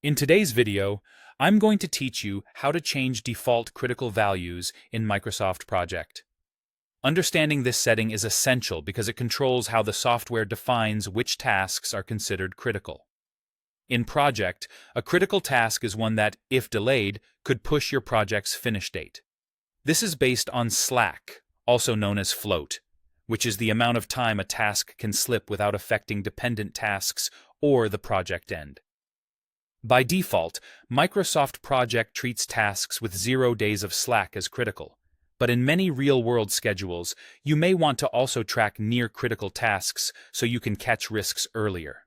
In today's video, I'm going to teach you how to change default critical values in Microsoft Project. Understanding this setting is essential because it controls how the software defines which tasks are considered critical. In Project, a critical task is one that, if delayed, could push your project's finish date. This is based on slack, also known as float, which is the amount of time a task can slip without affecting dependent tasks or the project end. By default, Microsoft Project treats tasks with 0 days of slack as critical, but in many real-world schedules, you may want to also track near-critical tasks so you can catch risks earlier.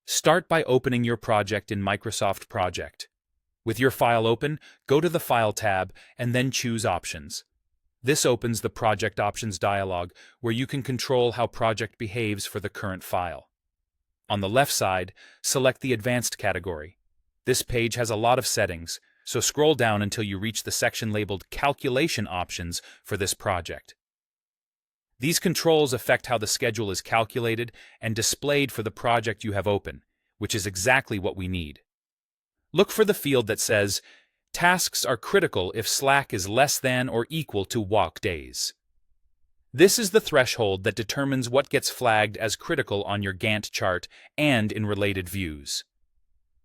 Start by opening your project in Microsoft Project. With your file open, go to the File tab and then choose Options. This opens the Project Options dialog where you can control how Project behaves for the current file. On the left side, select the Advanced category. This page has a lot of settings, so scroll down until you reach the section labeled Calculation Options for this project. These controls affect how the schedule is calculated and displayed for the project you have open, which is exactly what we need. Look for the field that says, Tasks are critical if slack is less than or equal to walk days. This is the threshold that determines what gets flagged as critical on your Gantt chart and in related views.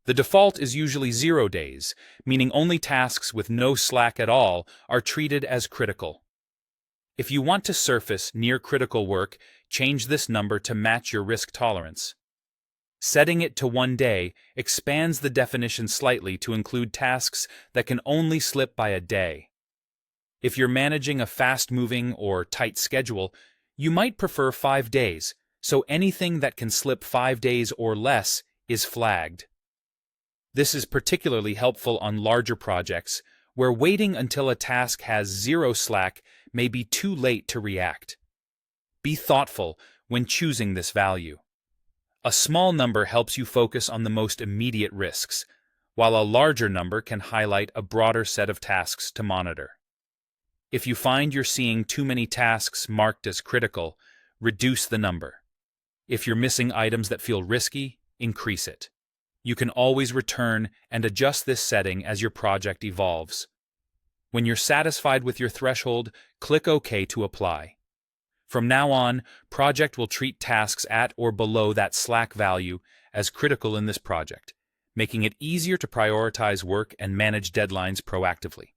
The default is usually 0 days, meaning only tasks with no slack at all are treated as critical. If you want to surface near-critical work, change this number to match your risk tolerance. Setting it to 1 day expands the definition slightly to include tasks that can only slip by a day. If you're managing a fast-moving or tight schedule, you might prefer 5 days, so anything that can slip 5 days or less is flagged. This is particularly helpful on larger projects, where waiting until a task has 0 slack may be too late to react. Be thoughtful when choosing this value. A small number helps you focus on the most immediate risks, while a larger number can highlight a broader set of tasks to monitor. If you find you're seeing too many tasks marked as critical, reduce the number. If you're missing items that feel risky, increase it. You can always return and adjust this setting as your project evolves. When you're satisfied with your threshold, click OK to apply. From now on, Project will treat tasks at or below that slack value as critical in this project, making it easier to prioritize work and manage deadlines proactively.